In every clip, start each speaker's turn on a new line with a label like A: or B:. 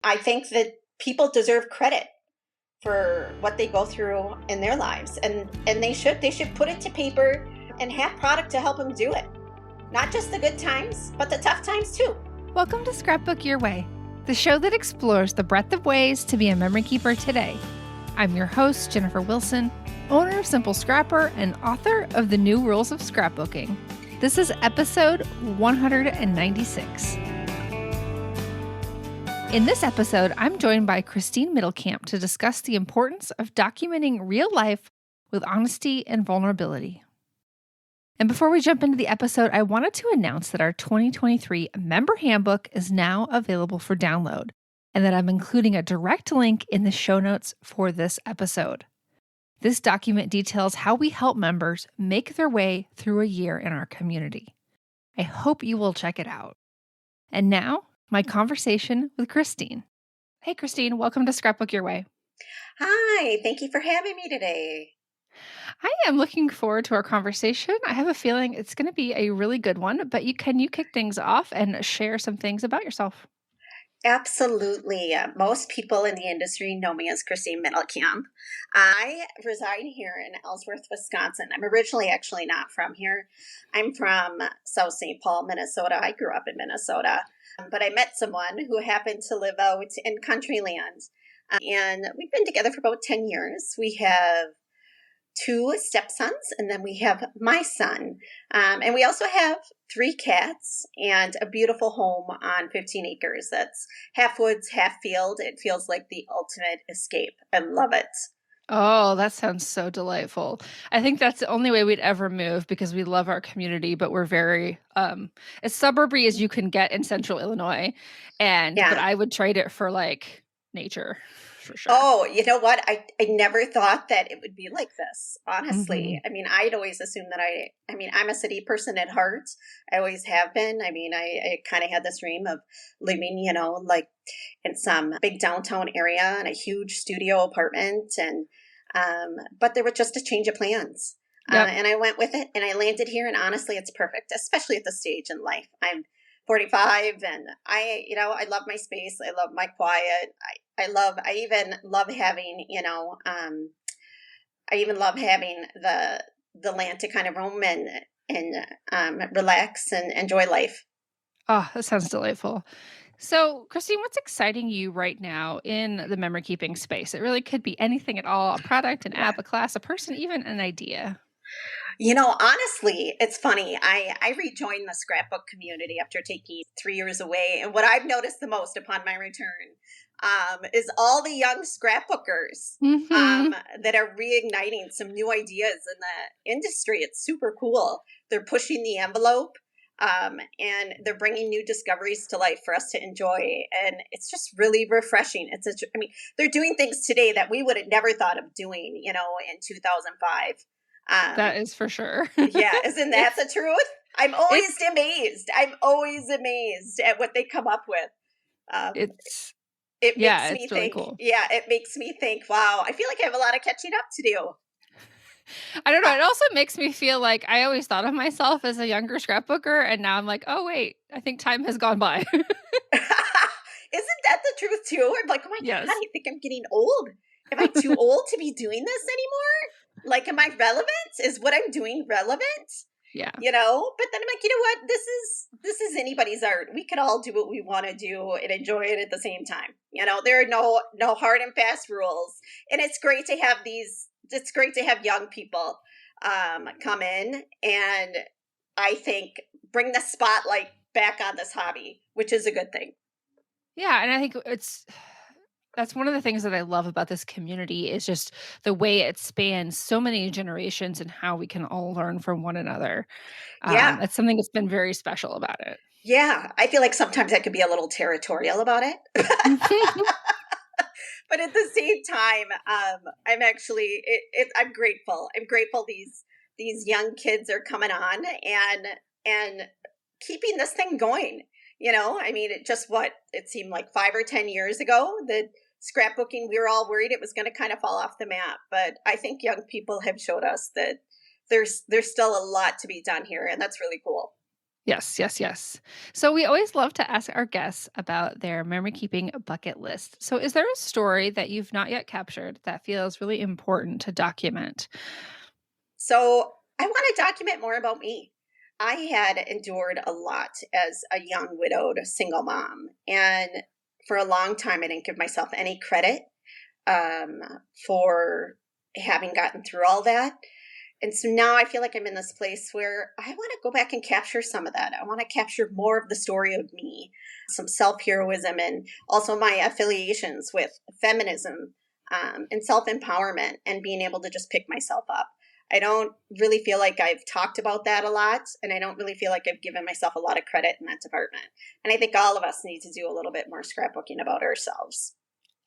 A: I think that people deserve credit for what they go through in their lives, and they should put it to paper and have product to help them do it. Not just the good times, but the tough times too.
B: Welcome to Scrapbook Your Way, the show that explores the breadth of ways to be a memory keeper today. I'm your host, Jennifer Wilson, owner of Simple Scrapper and author of The New Rules of Scrapbooking. This is episode 196. In this episode, I'm joined by Christine Middlecamp to discuss the importance of documenting real life with honesty and vulnerability. And before we jump into the episode, I wanted to announce that our 2023 member handbook is now available for download, and that I'm including a direct link in the show notes for this episode. This document details how we help members make their way through a year in our community. I hope you will check it out. And now, my conversation with Christine. Hey, Christine, welcome to Scrapbook Your Way.
A: Hi, thank you for having me today.
B: I am looking forward to our conversation. I have a feeling it's going to be a really good one, but can you kick things off and share some things about yourself?
A: Absolutely. Most people in the industry know me as Christine Middlecamp. I reside here in Ellsworth, Wisconsin. I'm originally actually not from here. I'm from South St. Paul, Minnesota. I grew up in Minnesota, but I met someone who happened to live out in country land. And we've been together for about 10 years. We have 2 stepsons, and then we have my son. And we also have 3 cats and a beautiful home on 15 acres. That's half woods, half field. It feels like the ultimate escape. I love it.
B: Oh, that sounds so delightful. I think that's the only way we'd ever move because we love our community, but we're very as suburby as you can get in central Illinois. But I would trade it for like nature. For sure.
A: Oh, you know what? I never thought that it would be like this, honestly.
B: Mm-hmm.
A: I mean, I'd always assumed that I'm a city person at heart. I always have been. I mean, I kind of had this dream of living, like in some big downtown area in a huge studio apartment. And, but there was just a change of plans.
B: Yep.
A: And I went with it and I landed here. And honestly, it's perfect, especially at this stage in life. I'm 45 and I love my space. I love my quiet. I even love having, I even love having the land to kind of roam and relax and enjoy life.
B: Oh, that sounds delightful. So, Christine, what's exciting you right now in the memory keeping space? It really could be anything at all, a product, an app, a class, a person, even an idea.
A: Honestly, it's funny. I rejoined the scrapbook community after taking 3 years away. And what I've noticed the most upon my return is all the young scrapbookers that are reigniting some new ideas in the industry. It's super cool. They're pushing the envelope and they're bringing new discoveries to life for us to enjoy. And it's just really refreshing. They're doing things today that we would have never thought of doing, in 2005.
B: That is for sure.
A: Yeah, isn't that the truth? I'm always amazed. I'm always amazed at what they come up with. It makes me think.
B: Really cool.
A: Yeah, it makes me think. Wow, I feel like I have a lot of catching up to do.
B: I don't know. It also makes me feel like I always thought of myself as a younger scrapbooker, and now I'm like, oh wait, I think time has gone by.
A: Isn't that the truth too? I'm like, oh my God, I think I'm getting old. Am I too old to be doing this anymore? Like, am I relevant? Is what I'm doing relevant?
B: Yeah.
A: But then I'm like, you know what? This is anybody's art. We could all do what we want to do and enjoy it at the same time. There are no hard and fast rules. And it's great to have young people come in and I think bring the spotlight back on this hobby, which is a good thing.
B: Yeah, and I think that's one of the things that I love about this community is just the way it spans so many generations and how we can all learn from one another.
A: Yeah.
B: It's something that's been very special about it.
A: Yeah. I feel like sometimes I could be a little territorial about it. But at the same time, I'm actually, I'm grateful. I'm grateful these young kids are coming on and keeping this thing going. It seemed like 5 or 10 years ago that scrapbooking, we were all worried it was going to kind of fall off the map. But I think young people have showed us that there's still a lot to be done here. And that's really cool.
B: Yes, yes, yes. So we always love to ask our guests about their memory keeping bucket list. So is there a story that you've not yet captured that feels really important to document?
A: So I want to document more about me. I had endured a lot as a young widowed single mom. And for a long time, I didn't give myself any credit um, for having gotten through all that. And so now I feel like I'm in this place where I want to go back and capture some of that. I want to capture more of the story of me, some self heroism, and also my affiliations with feminism and self empowerment and being able to just pick myself up. I don't really feel like I've talked about that a lot, and I don't really feel like I've given myself a lot of credit in that department. And I think all of us need to do a little bit more scrapbooking about ourselves.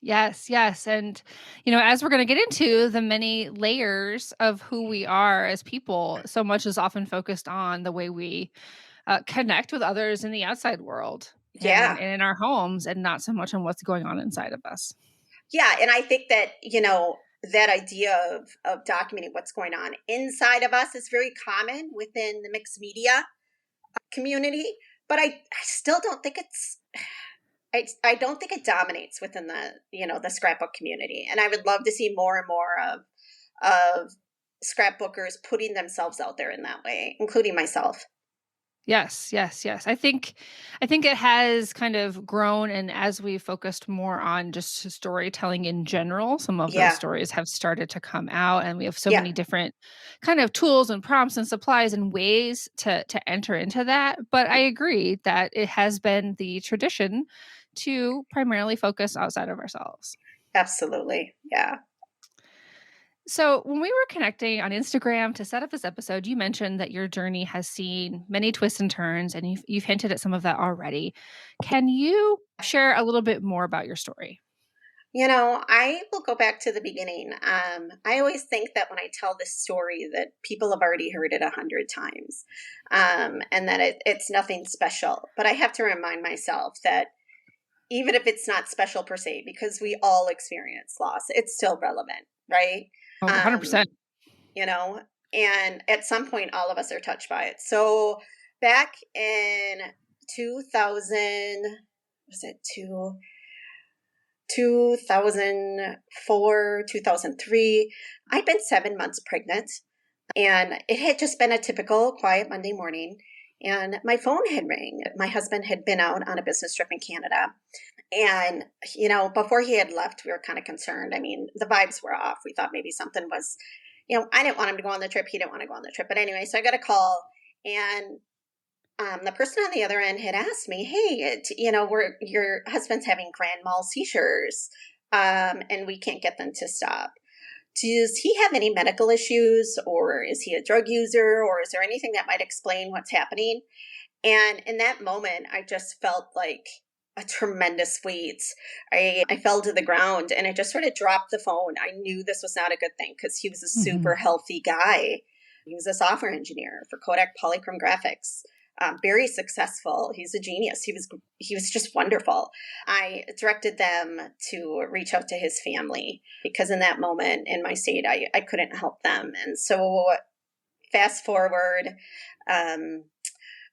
B: Yes, yes. And, as we're going to get into the many layers of who we are as people, so much is often focused on the way we connect with others in the outside world
A: Yeah.
B: and in our homes, and not so much on what's going on inside of us.
A: Yeah, and I think that, that idea of documenting what's going on inside of us is very common within the mixed media community, but I still don't think I don't think it dominates within the scrapbook community. And I would love to see more and more of scrapbookers putting themselves out there in that way, including myself.
B: Yes, yes, yes. I think it has kind of grown, and as we focused more on just storytelling in general, some of those
A: Yeah.
B: stories have started to come out, and we have so
A: Yeah.
B: many different kind of tools and prompts and supplies and ways to enter into that. But I agree that it has been the tradition to primarily focus outside of ourselves.
A: Absolutely. Yeah.
B: So, when we were connecting on Instagram to set up this episode, you mentioned that your journey has seen many twists and turns, and you've hinted at some of that already. Can you share a little bit more about your story?
A: I will go back to the beginning. I always think that when I tell this story that people have already heard it 100 times, and that it's nothing special. But I have to remind myself that even if it's not special per se, because we all experience loss, it's still relevant, right?
B: Oh, 100%.
A: Um, you know, and at some point, all of us are touched by it. So back in 2000, was it 2004, 2003. I'd been 7 months pregnant, and it had just been a typical quiet Monday morning. And my phone had rang. My husband had been out on a business trip in Canada. And, before he had left, we were kind of concerned. I mean, the vibes were off. We thought maybe something was, I didn't want him to go on the trip. He didn't want to go on the trip. But anyway, so I got a call, and the person on the other end had asked me, "Hey, your husband's having grand mal seizures, and we can't get them to stop. Does he have any medical issues, or is he a drug user, or is there anything that might explain what's happening?" And in that moment, I just felt like a tremendous weight. I fell to the ground, and I just sort of dropped the phone. I knew this was not a good thing because he was a super
B: Mhm.
A: healthy guy. He was a software engineer for Kodak Polychrome Graphics. Very successful. He's a genius. He was just wonderful. I directed them to reach out to his family because in that moment in my state, I couldn't help them. And so fast forward, um,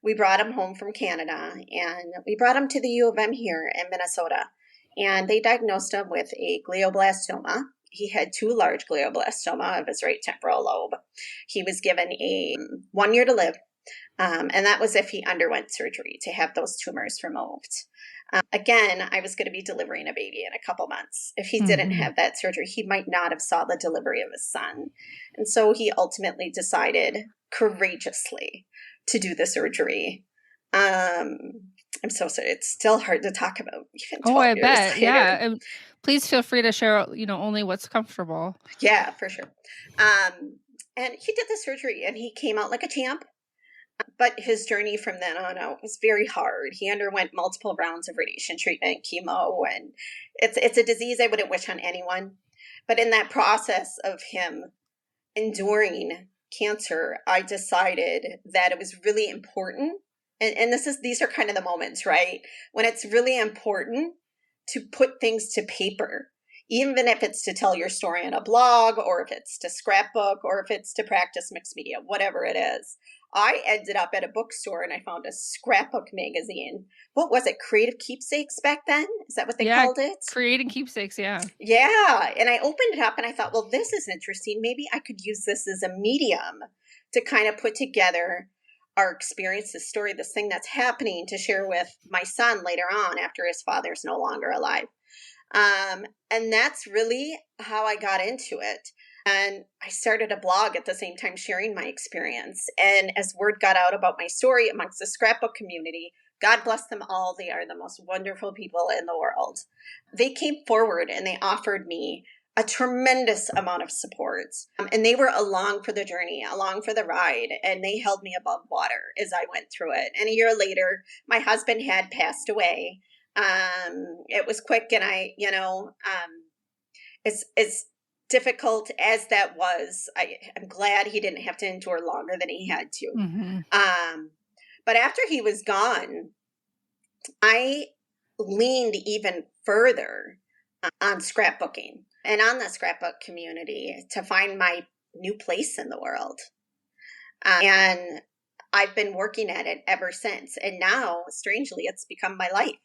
A: we brought him home from Canada, and we brought him to the U of M here in Minnesota. And they diagnosed him with a glioblastoma. He had two large glioblastoma of his right temporal lobe. He was given a 1 year to live, and that was if he underwent surgery to have those tumors removed. Again, I was going to be delivering a baby in a couple months. If he didn't
B: Mhm.
A: have that surgery, he might not have saw the delivery of his son. And so he ultimately decided courageously to do the surgery. Um, I'm so sorry. It's still hard to talk about even
B: Oh,
A: 12
B: I
A: years
B: bet.
A: later.
B: Yeah. And please feel free to share, only what's comfortable.
A: Yeah, for sure. And he did the surgery, and he came out like a champ. But his journey from then on out was very hard. He underwent multiple rounds of radiation treatment, chemo, and it's a disease I wouldn't wish on anyone. But in that process of him enduring cancer, I decided that it was really important. And these are kind of the moments, right? When it's really important to put things to paper, even if it's to tell your story in a blog, or if it's to scrapbook, or if it's to practice mixed media, whatever it is. I ended up at a bookstore and I found a scrapbook magazine. What was it? Creative Keepsakes back then? Is that what they
B: Yeah,
A: called it?
B: creating keepsakes, yeah.
A: Yeah. And I opened it up and I thought, well, this is interesting. Maybe I could use this as a medium to kind of put together our experience, this story, this thing that's happening to share with my son later on after his father's no longer alive. And that's really how I got into it. And I started a blog at the same time sharing my experience. And as word got out about my story amongst the scrapbook community, God bless them all, they are the most wonderful people in the world. They came forward and they offered me a tremendous amount of support. And they were along for the journey, along for the ride, and they held me above water as I went through it. And a year later, my husband had passed away. It was quick, and as difficult as that was, I'm glad he didn't have to endure longer than he had to.
B: Mm-hmm.
A: But after he was gone, I leaned even further on scrapbooking and on the scrapbook community to find my new place in the world. And I've been working at it ever since. And now, strangely, it's become my life.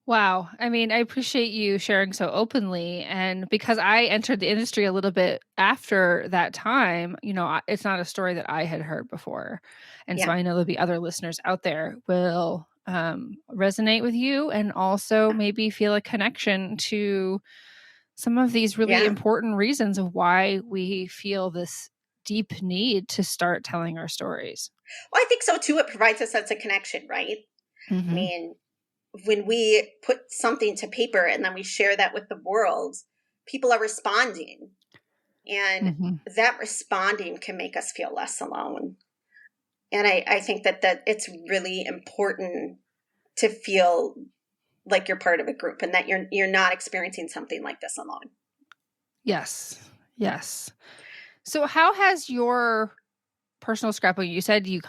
B: Wow. I mean, I appreciate you sharing so openly. And because I entered the industry a little bit after that time, it's not a story that I had heard before. And so
A: Yeah.
B: I know there'll be other listeners out there will resonate with you and also maybe feel a connection to some of these really
A: Yeah.
B: important reasons of why we feel this deep need to start telling our stories.
A: Well, I think so too. It provides a sense of connection, right? I
B: Mm-hmm.
A: mean, when we put something to paper and then we share that with the world, people are responding. And
B: Mm-hmm.
A: that responding can make us feel less alone. And I think that it's really important to feel like you're part of a group and that you're not experiencing something like this alone.
B: Yes. Yes. So how has your personal scrapbooking, you said you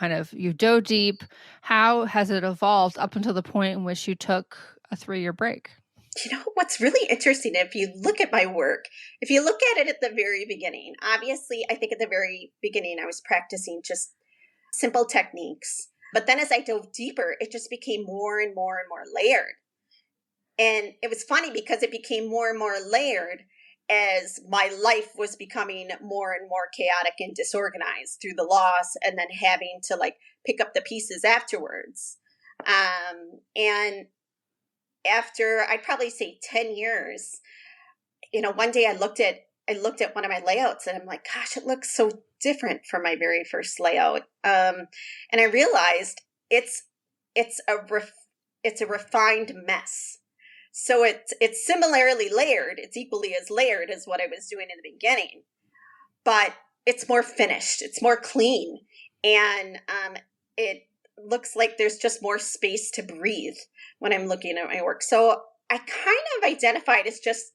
B: dove deep. How has it evolved up until the point in which you took a 3-year break?
A: What's really interesting, if you look at my work, if you look at it at the very beginning, obviously, I think at the very beginning, I was practicing just simple techniques. But then as I dove deeper, it just became more and more and more layered. And it was funny because it became more and more layered as my life was becoming more and more chaotic and disorganized through the loss and then having to pick up the pieces afterwards. And after, I'd probably say 10 years, one day I looked at one of my layouts and I'm like, gosh, it looks so different from my very first layout. And I realized it's a refined mess. So it's similarly layered. It's equally as layered as what I was doing in the beginning, but it's more finished. It's more clean, and it looks like there's just more space to breathe when I'm looking at my work. So I kind of identify it as just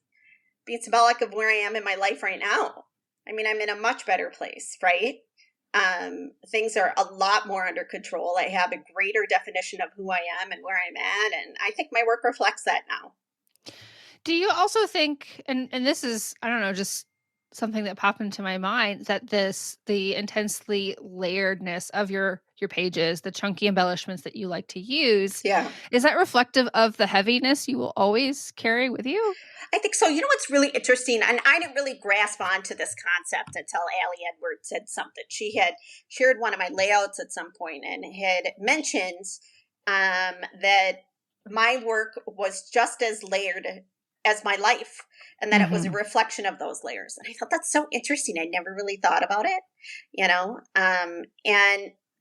A: being symbolic of where I am in my life right now. I mean, I'm in a much better place, right? Things are a lot more under control. I have a greater definition of who I am and where I'm at. And I think my work reflects that now.
B: Do you also think, and this is, I don't know, just something that popped into my mind, that the intensely layeredness of your pages, the chunky embellishments that you like to use,
A: Yeah.
B: is that reflective of the heaviness you will always carry with you?
A: I think so. What's really interesting, and I didn't really grasp onto this concept until Allie Edwards said something. She had shared one of my layouts at some point and had mentioned that my work was just as layered as my life and that it was a
B: Mm-hmm.
A: reflection of those layers. And I thought that's so interesting. I never really thought about it, and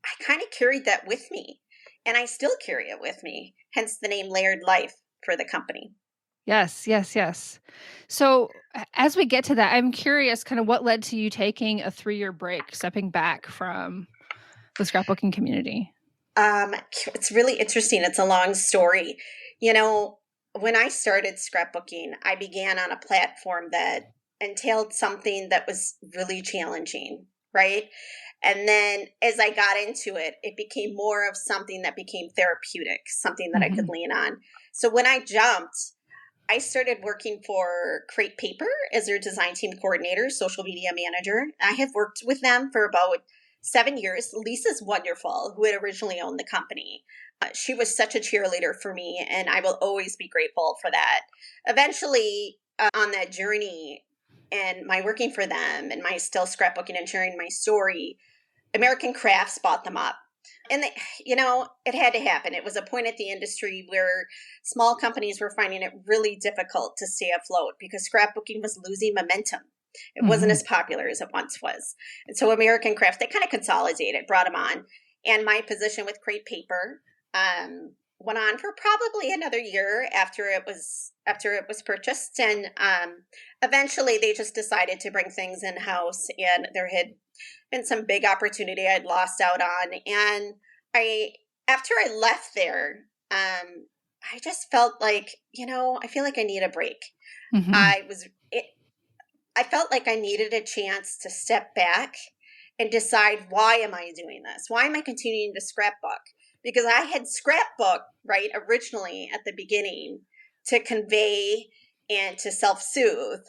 A: I kind of carried that with me and I still carry it with me, hence the name Layered Life for the company.
B: Yes, yes, yes. So as we get to that, I'm curious kind of what led to you taking a 3-year break, stepping back from the scrapbooking community.
A: It's really interesting. It's a long story. When I started scrapbooking, I began on a platform that entailed something that was really challenging, right? And then as I got into it, it became more of something that became therapeutic, something that I could
B: Mm-hmm.
A: lean on. So when I jumped, I started working for Create Paper as their design team coordinator, social media manager. I have worked with them for about 7 years. Lisa's wonderful, who had originally owned the company. She was such a cheerleader for me, and I will always be grateful for that. Eventually, on that journey and my working for them and my still scrapbooking and sharing my story, American Crafts bought them up. And they, it had to happen. It was a point at the industry where small companies were finding it really difficult to stay afloat because scrapbooking was losing momentum. It wasn't as popular as it once was. And so American Crafts, they kind of consolidated, brought them on. And my position with Create Paper went on for probably another year after it was purchased. And eventually they just decided to bring things in-house, and there had been some big opportunity I'd lost out on. And after I left there, I just felt like, I feel like I need a break. I felt like I needed a chance to step back and decide, why am I doing this? Why am I continuing to scrapbook? Because I had scrapbooked, right, originally at the beginning to convey and to self-soothe.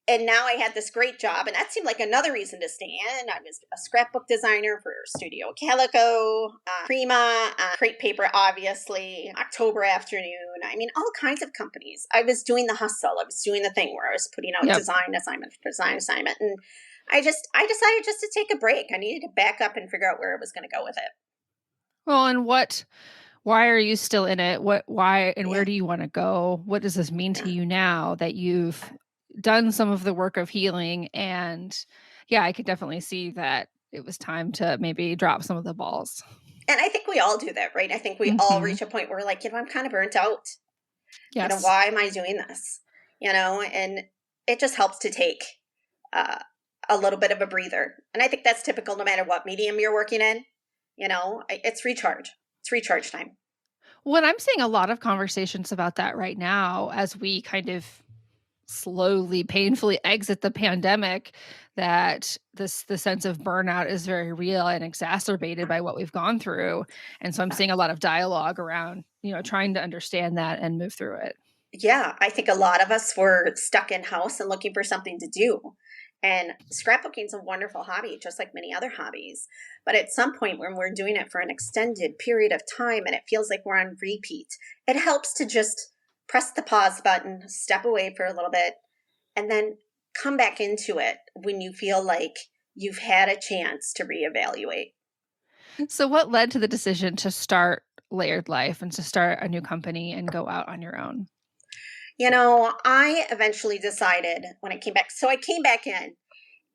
A: And now I had this great job, and that seemed like another reason to stay in. I was a scrapbook designer for Studio Calico, Prima, Create Paper, obviously, October Afternoon. I mean, all kinds of companies. I was doing the hustle. I was doing the thing where I was putting out design assignment for design assignment. And I decided just to take a break. I needed to back up and figure out where I was going to go with it.
B: Well, and why are you still in it? Why, and where do you want to go? What does this mean to you now that you've done some of the work of healing? And I could definitely see that it was time to maybe drop some of the balls.
A: And I think we all do that, right? I think we all reach a point where we're like, I'm kind of burnt out.
B: Yes.
A: Why am I doing this? And it just helps to take a little bit of a breather. And I think that's typical no matter what medium you're working in. It's recharge. It's recharge time.
B: Well, I'm seeing a lot of conversations about that right now as we kind of slowly, painfully exit the pandemic, that the sense of burnout is very real and exacerbated by what we've gone through. And so I'm seeing a lot of dialogue around, trying to understand that and move through it.
A: Yeah, I think a lot of us were stuck in house and looking for something to do. And scrapbooking is a wonderful hobby, just like many other hobbies. But at some point when we're doing it for an extended period of time and it feels like we're on repeat, it helps to just press the pause button, step away for a little bit, and then come back into it when you feel like you've had a chance to reevaluate.
B: So what led to the decision to start Layered Life and to start a new company and go out on your own?
A: I eventually decided when I came back. So I came back in,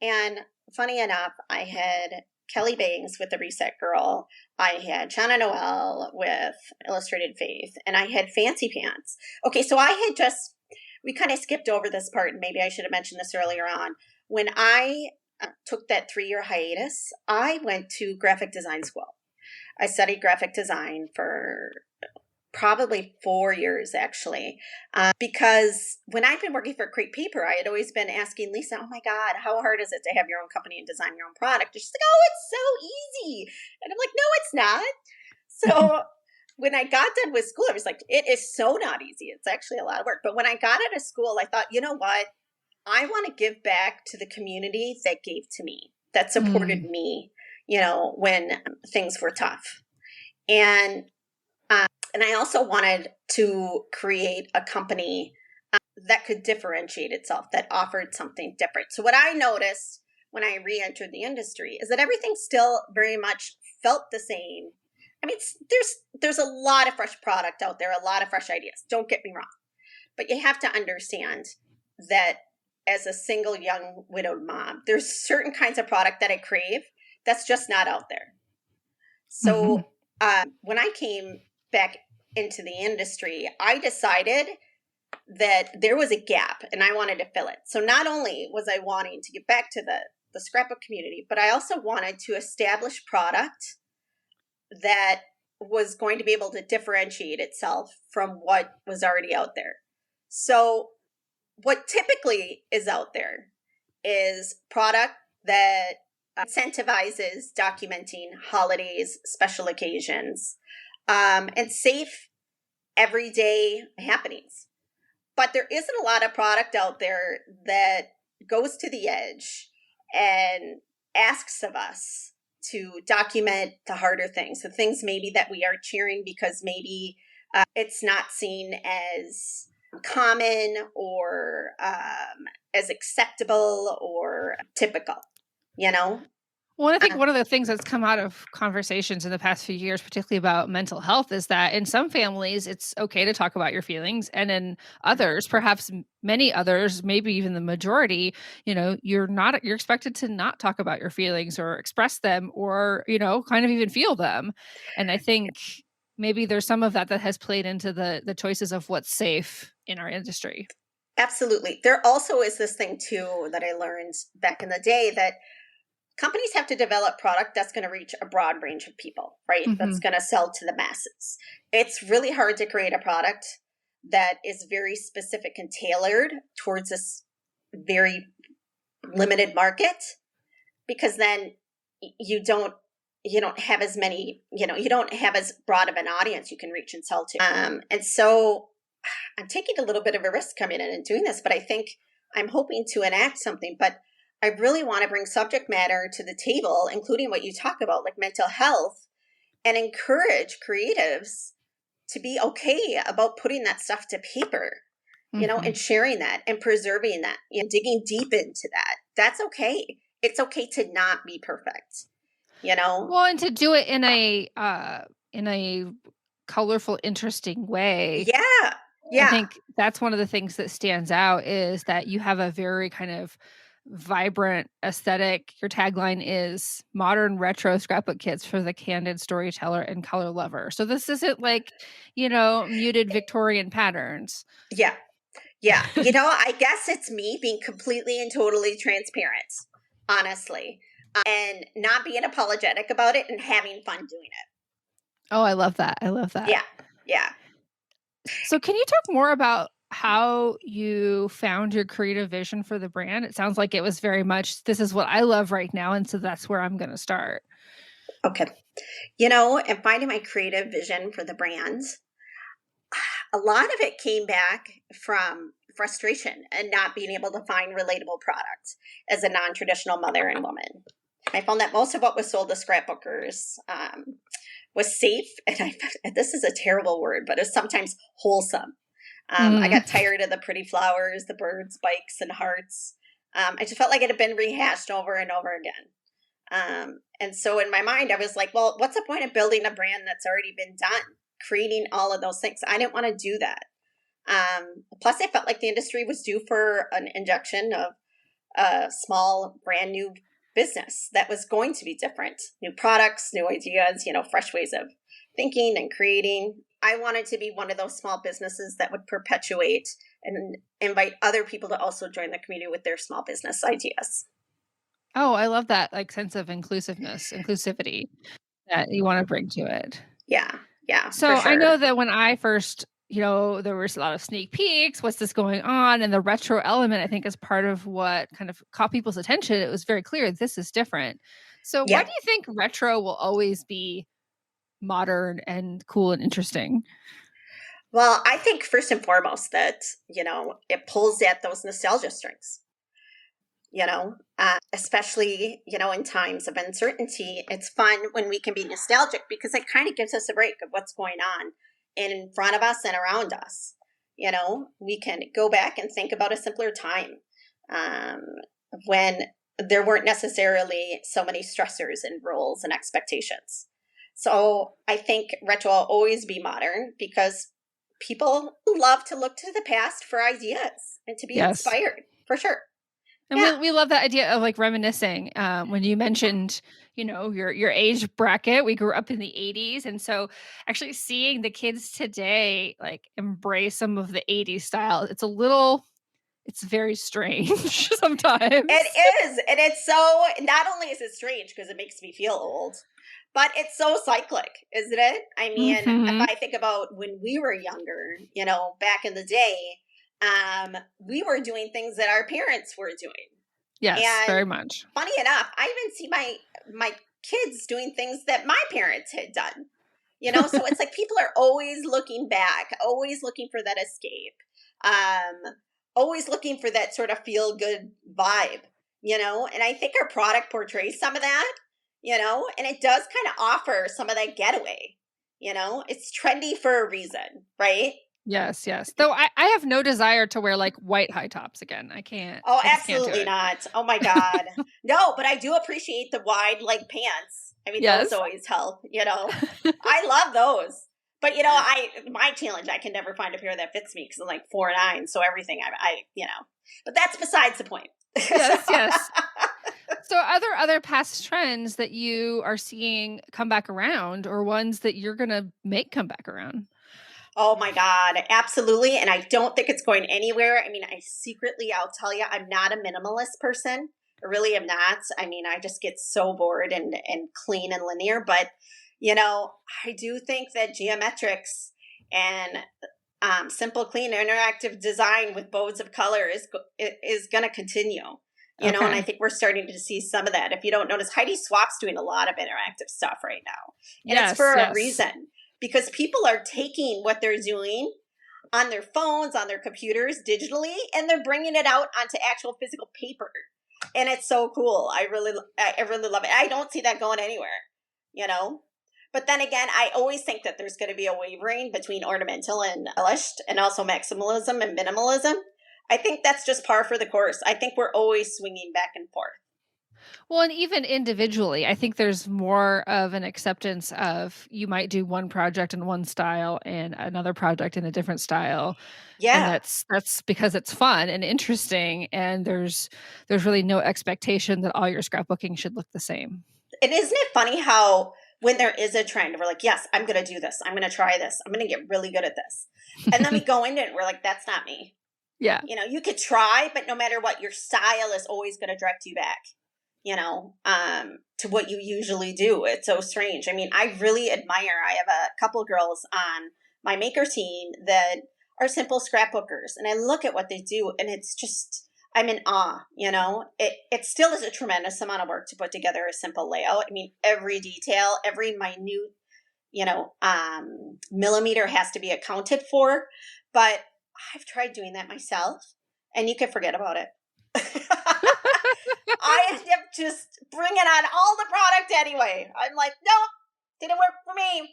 A: and funny enough, I had Kelly Bangs with The Reset Girl. I had Chana Noel with Illustrated Faith, and I had Fancy Pants. Okay, so we kind of skipped over this part, and maybe I should have mentioned this earlier on. When I took that 3-year hiatus, I went to graphic design school. I studied graphic design for probably 4 years, actually, because when I've been working for Create Paper, I had always been asking Lisa, oh my God, how hard is it to have your own company and design your own product? And she's like, oh, it's so easy. And I'm like, no, it's not. So when I got done with school, I was like, it is so not easy. It's actually a lot of work. But when I got out of school, I thought, you know what? I want to give back to the community that gave to me, that supported me, when things were tough. And I also wanted to create a company that could differentiate itself, that offered something different. So what I noticed when I re-entered the industry is that everything still very much felt the same. I mean, there's a lot of fresh product out there, a lot of fresh ideas. Don't get me wrong. But you have to understand that as a single young widowed mom, there's certain kinds of product that I crave that's just not out there. So when I came back into the industry, I decided that there was a gap and I wanted to fill it. So not only was I wanting to get back to the scrapbook community, but I also wanted to establish product that was going to be able to differentiate itself from what was already out there. So what typically is out there is product that incentivizes documenting holidays, special occasions, and safe everyday happenings. But there isn't a lot of product out there that goes to the edge and asks of us to document the harder things, the things maybe that we are cheering because maybe it's not seen as common or as acceptable or typical, you know?
B: Well, I think one of the things that's come out of conversations in the past few years, particularly about mental health, is that in some families, it's okay to talk about your feelings. And in others, perhaps many others, maybe even the majority, you're expected to not talk about your feelings or express them or, kind of even feel them. And I think maybe there's some of that has played into the choices of what's safe in our industry.
A: Absolutely. There also is this thing too that I learned back in the day that companies have to develop product that's going to reach a broad range of people, right?
B: Mm-hmm.
A: That's going to sell to the masses. It's really hard to create a product that is very specific and tailored towards this very limited market, because then you don't have as many, you don't have as broad of an audience you can reach and sell to. And so I'm taking a little bit of a risk coming in and doing this, but I think I'm hoping to enact something. But I really want to bring subject matter to the table, including what you talk about, like mental health, and encourage creatives to be okay about putting that stuff to paper, and sharing that and preserving that, digging deep into that. That's okay. It's okay to not be perfect,
B: Well, and to do it in a colorful, interesting way.
A: Yeah.
B: I think that's one of the things that stands out is that you have a very kind of vibrant aesthetic. Your tagline is modern retro scrapbook kits for the candid storyteller and color lover. So this isn't like, muted Victorian patterns.
A: Yeah. Yeah. I guess it's me being completely and totally transparent, honestly, and not being apologetic about it and having fun doing it.
B: Oh, I love that. I love that.
A: Yeah. Yeah.
B: So can you talk more about how you found your creative vision for the brand? It sounds like it was very much, this is what I love right now. And so that's where I'm going to start.
A: Okay. And finding my creative vision for the brands, a lot of it came back from frustration and not being able to find relatable products as a non-traditional mother and woman. I found that most of what was sold to scrapbookers was safe, and this is a terrible word, but it's sometimes wholesome. I got tired of the pretty flowers, the birds, bikes, and hearts. I just felt like it had been rehashed over and over again. And so in my mind, I was like, well, what's the point of building a brand that's already been done? Creating all of those things. I didn't want to do that. Plus, I felt like the industry was due for an injection of a small, brand new business that was going to be different. New products, new ideas, fresh ways of thinking and creating. I wanted to be one of those small businesses that would perpetuate and invite other people to also join the community with their small business ideas.
B: Oh, I love that sense of inclusivity that you want to bring to it.
A: Yeah. Yeah.
B: So
A: for sure.
B: I know that when I first, there was a lot of sneak peeks, what's this going on? And the retro element, I think, is part of what kind of caught people's attention. It was very clear this is different. So why do you think retro will always be modern and cool and interesting?
A: Well, I think first and foremost that, it pulls at those nostalgia strings. Especially, in times of uncertainty, it's fun when we can be nostalgic because it kind of gives us a break of what's going on in front of us and around us. We can go back and think about a simpler time when there weren't necessarily so many stressors and roles and expectations. So I think retro will always be modern because people love to look to the past for ideas and to be inspired, for sure.
B: And we love that idea of like reminiscing. When you mentioned, your age bracket, we grew up in the 80s. And so actually seeing the kids today, like embrace some of the 80s style, it's very strange sometimes.
A: It is. And it's so, not only is it strange because it makes me feel old, but it's so cyclic, isn't it? I mean, if I think about when we were younger, back in the day, we were doing things that our parents were doing.
B: Yes, and very much.
A: Funny enough, I even see my kids doing things that my parents had done. So it's like people are always looking back, always looking for that escape, always looking for that sort of feel good vibe, and I think our product portrays some of that, and it does kind of offer some of that getaway. It's trendy for a reason, right?
B: Yes, yes. Though I have no desire to wear like white high tops again.
A: Oh,
B: I just can't do
A: absolutely
B: it.
A: not. Oh my God. No, but I do appreciate the wide leg pants. I mean, those
B: Yes.
A: always help. I love those. But my challenge, I can never find a pair that fits me because I'm like 4'9", so everything but that's besides the point.
B: Yes, yes. So other past trends that you are seeing come back around or ones that you're going to make come back around?
A: Oh my God, absolutely. And I don't think it's going anywhere. I mean, I'll tell you, I'm not a minimalist person. I really am not. I mean, I just get so bored and clean and linear. But, I do think that geometrics and simple, clean, interactive design with bows of color is going to continue. And I
B: Okay.
A: think we're starting to see some of that. If you don't notice, Heidi Swap's doing a lot of interactive stuff right now. And it's
B: Yes,
A: for a
B: yes.
A: reason because people are taking what they're doing on their phones, on their computers digitally, and they're bringing it out onto actual physical paper. And it's so cool. I really love it. I don't see that going anywhere, you know? But then again, I always think that there's going to be a wavering between ornamental and embellished and also maximalism and minimalism. I think that's just par for the course. I think we're always swinging back and forth.
B: Well, and even individually, I think there's more of an acceptance of you might do one project in one style and another project in a different style. And
A: Yeah.
B: that's because it's fun and interesting and there's really no expectation that all your scrapbooking should look the same.
A: And isn't it funny how when there is a trend, we're like, yes, I'm going to do this. I'm going to try this. I'm going to get really good at this. And then we go into it and we're like, that's not me.
B: Yeah.
A: You could try, but no matter what, your style is always going to direct you back, to what you usually do. It's so strange. I mean, I really admire, I have a couple girls on my maker team that are simple scrapbookers. And I look at what they do and it's just, I'm in awe, it still is a tremendous amount of work to put together a simple layout. I mean, every detail, every minute, millimeter has to be accounted for, but I've tried doing that myself and you can forget about it. I end up just bringing on all the product anyway. I'm like, nope, didn't work for me.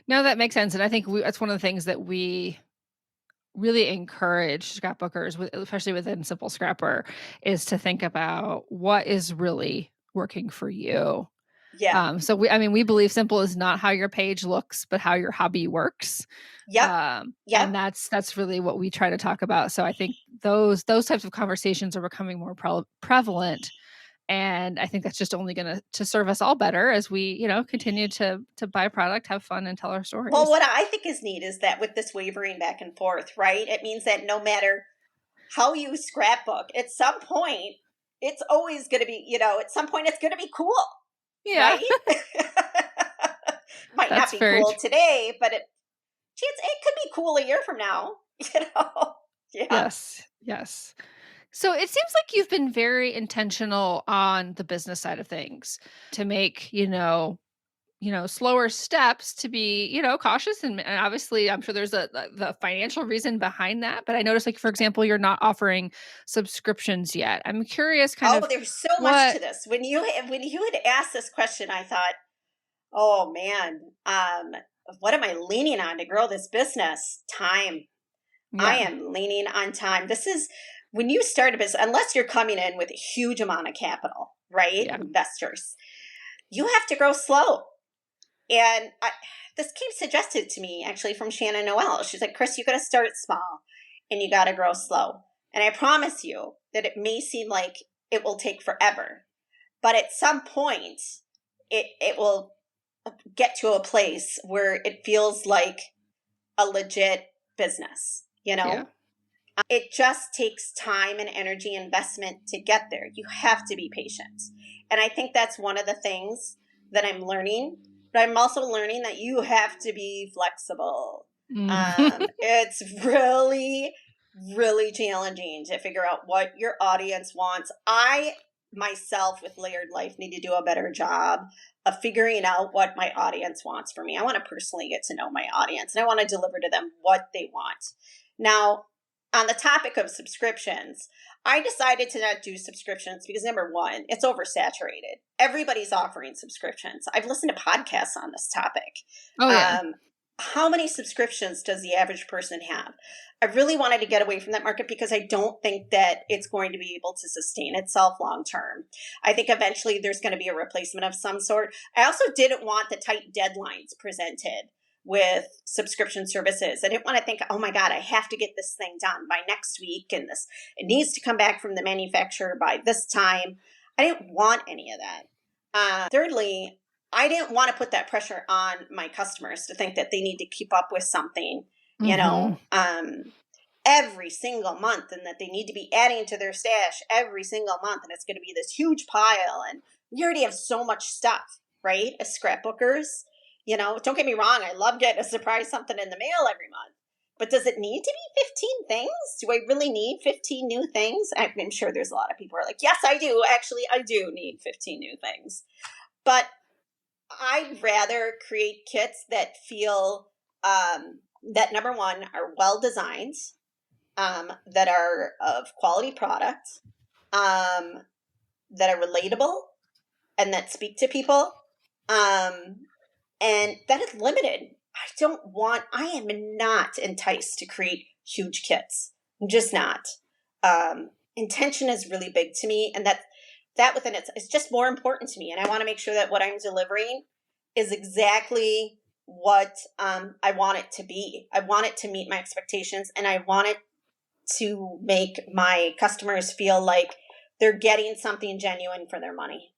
B: No, that makes sense. And I think that's one of the things that we really encourage scrapbookers, especially within Simple Scrapper, is to think about what is really working for you.
A: Yeah.
B: So we believe simple is not how your page looks, but how your hobby works.
A: Yep.
B: And that's really what we try to talk about. So I think those types of conversations are becoming more prevalent. And I think that's just only going to serve us all better as we, continue to buy product, have fun, and tell our stories.
A: Well, what I think is neat is that with this wavering back and forth, right? It means that no matter how you scrapbook, at some point, it's always going to be, at some point, it's going to be cool.
B: Yeah.
A: Right? Might
B: That's
A: not be cool today, but it could be cool a year from now, Yeah.
B: Yes. Yes. So it seems like you've been very intentional on the business side of things to make, slower steps to be, cautious. And obviously, I'm sure there's the financial reason behind that. But I noticed, like, for example, you're not offering subscriptions yet. I'm curious
A: there's so much to this. When you had asked this question, I thought, oh man, what am I leaning on to grow this business? Time.
B: Yeah.
A: I am leaning on time. This is when you start a business, unless you're coming in with a huge amount of capital, right?
B: Yeah.
A: Investors, you have to grow slow. And this came suggested to me actually from Shannon Noel. She's like, Chris, you got to start small and you got to grow slow. And I promise you that it may seem like it will take forever, but at some point it will get to a place where it feels like a legit business,
B: Yeah.
A: It just takes time and energy investment to get there. You have to be patient. And I think that's one of the things that I'm learning. But I'm also learning that you have to be flexible. It's really, really challenging to figure out what your audience wants. I myself with Layered Life need to do a better job of figuring out what my audience wants from me. I want to personally get to know my audience, and I want to deliver to them what they want. Now, on the topic of subscriptions, I decided to not do subscriptions because number one, it's oversaturated. Everybody's offering subscriptions. I've listened to podcasts on this topic.
B: Oh, yeah.
A: How many subscriptions does the average person have? I really wanted to get away from that market because I don't think that it's going to be able to sustain itself long term. I think eventually there's going to be a replacement of some sort. I also didn't want the tight deadlines presented with subscription services. I didn't want to think, oh my God, I have to get this thing done by next week, and it needs to come back from the manufacturer by this time. I didn't want any of that. Thirdly, I didn't want to put that pressure on my customers to think that they need to keep up with something, every single month, and that they need to be adding to their stash every single month. And it's going to be this huge pile. And we already have so much stuff, right? As scrapbookers, don't get me wrong. I love getting a surprise something in the mail every month. But does it need to be 15 things? Do I really need 15 new things? I'm sure there's a lot of people who are like, yes, I do. Actually, I do need 15 new things. But I'd rather create kits that feel that, number one, are well designed, that are of quality product, that are relatable, and that speak to people, and that is limited. I am not enticed to create huge kits. I'm just not. Intention is really big to me, and that within it's just more important to me. And I want to make sure that what I'm delivering is exactly what I want it to be. I want it to meet my expectations, and I want it to make my customers feel like they're getting something genuine for their money.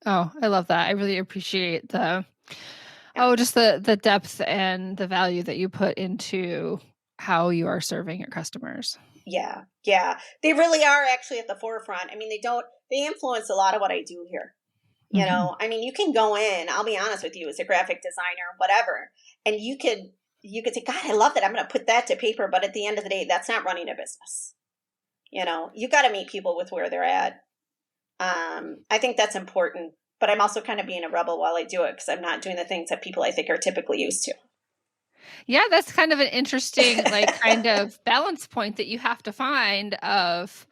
B: Oh, I love that. I really appreciate just the depth and the value that you put into how you are serving your customers.
A: Yeah. They really are actually at the forefront. I mean, they influence a lot of what I do here. I mean, you can go in, I'll be honest with you, as a graphic designer, whatever, and you could say, God, I love that. I'm going to put that to paper. But at the end of the day, that's not running a business. You got to meet people with where they're at. I think that's important, but I'm also kind of being a rebel while I do it because I'm not doing the things that people I think are typically used to.
B: Yeah, that's kind of an interesting, kind of balance point that you have to find of,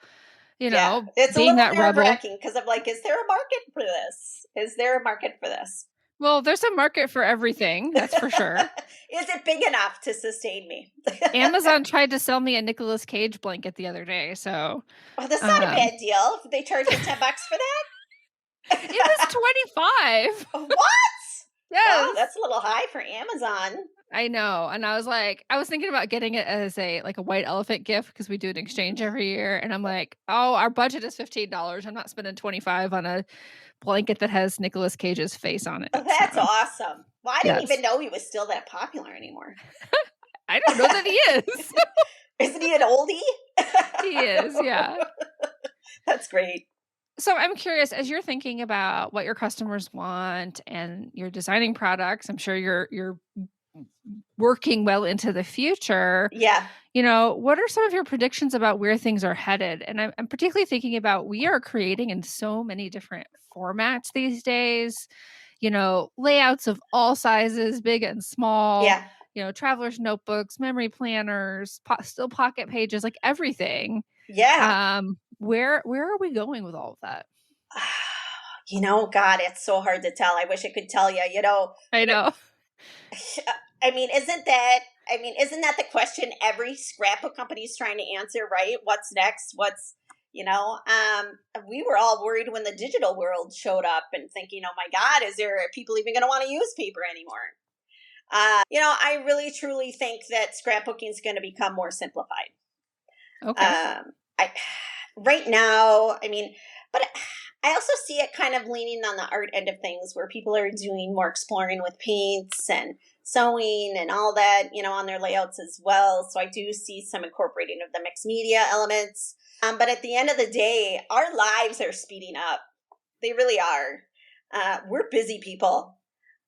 A: it's
B: being
A: a
B: that
A: little
B: rebel.
A: nerve-wracking because I'm like, is there a market for this? Is there a market for this?
B: Well, there's a market for everything, that's for sure.
A: Is it big enough to sustain me?
B: Amazon tried to sell me a Nicolas Cage blanket the other day, so.
A: Well, that's not a bad deal. They charge you $10 for that?
B: It was $25.
A: What?
B: Yes.
A: Wow, that's a little high for Amazon.
B: I know. And I was thinking about getting it as a white elephant gift because we do an exchange every year. And I'm like, oh, our budget is $15. I'm not spending $25 on a blanket that has Nicolas Cage's face on it.
A: Oh, that's awesome. Well, I didn't even know he was still that popular anymore.
B: I don't know that he is.
A: Isn't he an oldie?
B: He is, yeah.
A: That's great.
B: So I'm curious, as you're thinking about what your customers want and you're designing products, I'm sure you're working well into the future.
A: Yeah.
B: What are some of your predictions about where things are headed? And I'm particularly thinking about, we are creating in so many different formats these days, layouts of all sizes, big and small.
A: Yeah.
B: Traveler's notebooks, memory planners, still pocket pages, like everything.
A: Yeah.
B: Where are we going with all of that?
A: God, it's so hard to tell. I wish I could tell you,
B: I know.
A: I mean, isn't that the question every scrapbook company is trying to answer, right? What's next? We were all worried when the digital world showed up and thinking, oh my God, are people even going to want to use paper anymore? I really truly think that scrapbooking is going to become more simplified.
B: Okay.
A: Right now, but I also see it kind of leaning on the art end of things where people are doing more exploring with paints and sewing and all that, on their layouts as well. So I do see some incorporating of the mixed media elements. But at the end of the day, our lives are speeding up. They really are. We're busy people.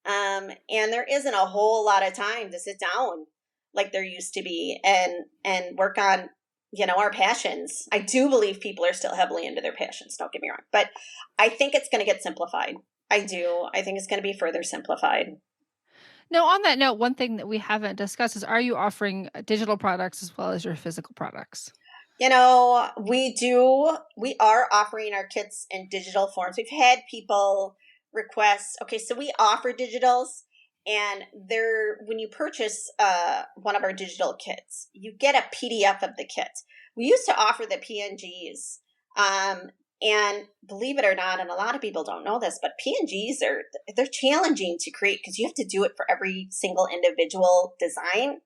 A: And there isn't a whole lot of time to sit down like there used to be and work on our passions. I do believe people are still heavily into their passions, don't get me wrong, but I think it's going to get simplified. I do. I think it's going to be further simplified.
B: Now, on that note, one thing that we haven't discussed is, are you offering digital products as well as your physical products?
A: We are offering our kits in digital forms. We've had people request, okay, so we offer digitals, and when you purchase one of our digital kits, you get a PDF of the kit. We used to offer the PNGs. And believe it or not, and a lot of people don't know this, but PNGs they're challenging to create because you have to do it for every single individual design.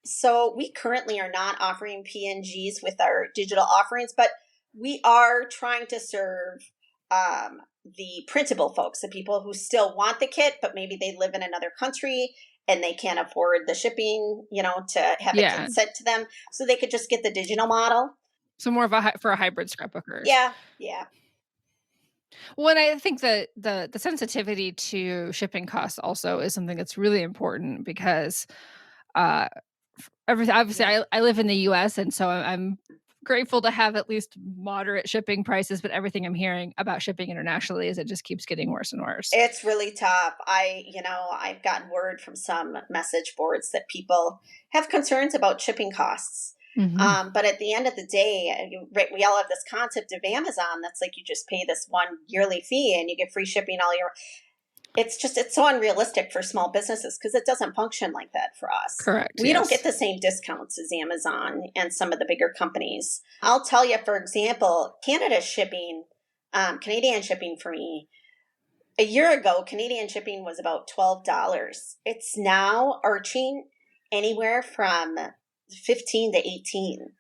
A: So we currently are not offering PNGs with our digital offerings, but we are trying to serve the printable folks, the people who still want the kit, but maybe they live in another country and they can't afford the shipping, to have a kit sent to them. So they could just get the digital model.
B: So more of for a hybrid scrapbooker.
A: Yeah.
B: Well, and I think that the sensitivity to shipping costs also is something that's really important because obviously I live in the US, and so I'm grateful to have at least moderate shipping prices, but everything I'm hearing about shipping internationally is it just keeps getting worse and worse.
A: It's really tough. I've gotten word from some message boards that people have concerns about shipping costs.
B: Mm-hmm.
A: But at the end of the day, we all have this concept of Amazon that's like you just pay this one yearly fee and you get free shipping all year. It's so unrealistic for small businesses because it doesn't function like that for us.
B: Correct.
A: We don't get the same discounts as Amazon and some of the bigger companies. I'll tell you, for example, Canadian shipping for me, a year ago, Canadian shipping was about $12. It's now arching anywhere from 15 to 18.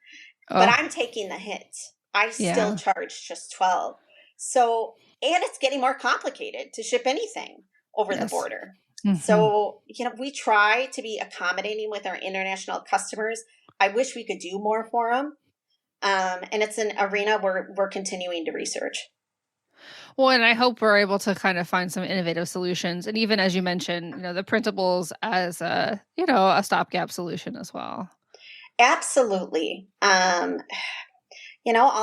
A: But I'm taking the hit. I still charge just 12. So, and it's getting more complicated to ship anything over the border. Mm-hmm. So, we try to be accommodating with our international customers. I wish we could do more for them. And it's an arena we're continuing to research.
B: Well, and I hope we're able to kind of find some innovative solutions. And even as you mentioned, the printables as a stopgap solution as well.
A: Absolutely. All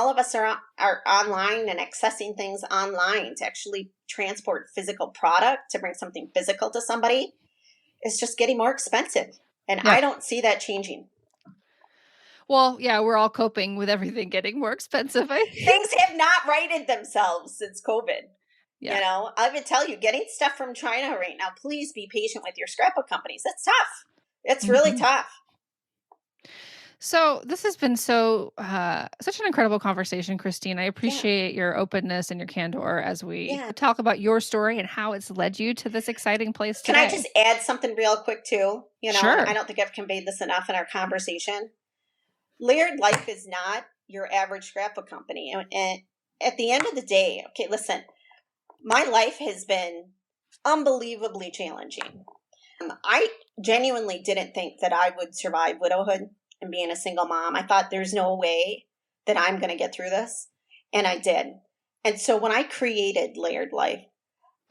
A: of us are online and accessing things online to actually transport physical product, to bring something physical to somebody. It's just getting more expensive. And I don't see that changing.
B: Well, yeah, we're all coping with everything getting more expensive.
A: Things have not righted themselves since COVID. Yeah. I would tell you, getting stuff from China right now, please be patient with your scrapbook companies. That's tough. It's really tough.
B: So this has been such an incredible conversation, Christine. I appreciate your openness and your candor as we talk about your story and how it's led you to this exciting place today.
A: Can I just add something real quick too?
B: Sure.
A: I don't think I've conveyed this enough in our conversation. Layered Life is not your average scrapbook company. And at the end of the day, okay, listen, my life has been unbelievably challenging. I genuinely didn't think that I would survive widowhood and being a single mom. I thought there's no way that I'm going to get through this. And I did. And so when I created Layered Life,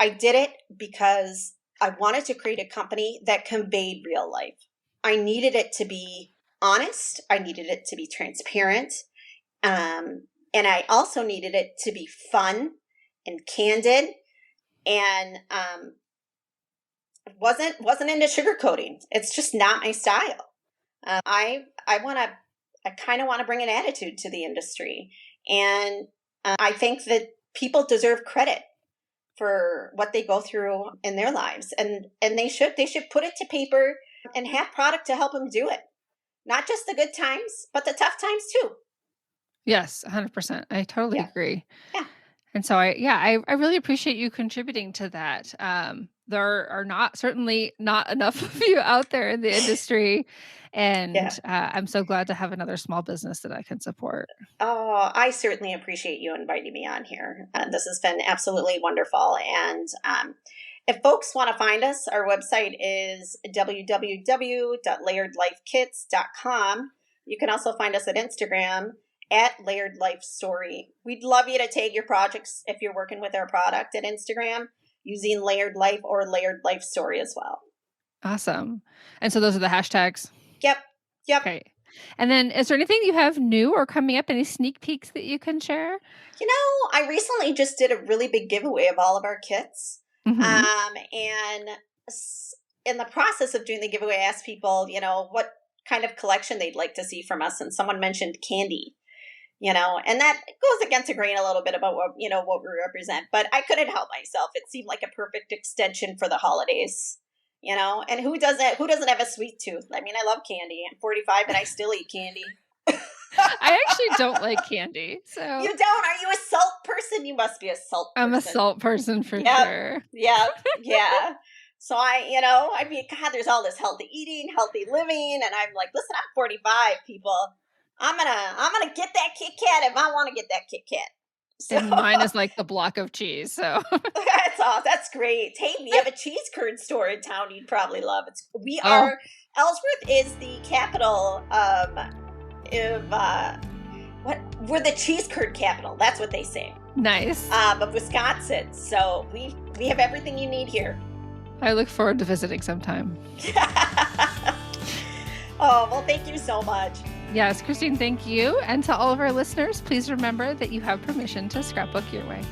A: I did it because I wanted to create a company that conveyed real life. I needed it to be honest. I needed it to be transparent. And I also needed it to be fun and candid, and wasn't into sugarcoating. It's just not my style. I kind of want to bring an attitude to the industry, and I think that people deserve credit for what they go through in their lives, and they should put it to paper and have product to help them do it. Not just the good times, but the tough times too.
B: Yes, 100%. I totally agree.
A: Yeah.
B: And so I really appreciate you contributing to that. There are certainly not enough of you out there in the industry. And I'm so glad to have another small business that I can support.
A: Oh, I certainly appreciate you inviting me on here. This has been absolutely wonderful. And if folks want to find us, our website is www.layeredlifekits.com. You can also find us at Instagram at Layered Life Story. We'd love you to tag your projects if you're working with our product at Instagram using Layered Life or Layered Life Story as well.
B: Awesome. And so those are the hashtags?
A: Yep.
B: Okay. And then is there anything you have new or coming up? Any sneak peeks that you can share?
A: I recently just did a really big giveaway of all of our kits.
B: Mm-hmm.
A: And in the process of doing the giveaway, I asked people, what kind of collection they'd like to see from us. And someone mentioned candy, and that goes against the grain a little bit about what we represent. But I couldn't help myself. It seemed like a perfect extension for the holidays. And who doesn't have a sweet tooth? I mean, I love candy. I'm 45 and I still eat candy.
B: I actually don't like candy. So
A: You don't? Are you a salt person? You must be a salt person.
B: I'm a salt person for sure.
A: Yeah. So I mean, God, there's all this healthy eating, healthy living, and I'm like, listen, I'm 45, people. I'm gonna get that Kit Kat if I want to get that Kit Kat. So,
B: and mine is like the block of cheese. So
A: that's great. Hey, we have a cheese curd store in town you'd probably love. Ellsworth is the capital we're the cheese curd capital. That's what they say.
B: Nice.
A: Of Wisconsin. So we have everything you need here.
B: I look forward to visiting sometime.
A: Oh, well, thank you so much.
B: Yes, Christine, thank you. And to all of our listeners, please remember that you have permission to scrapbook your way.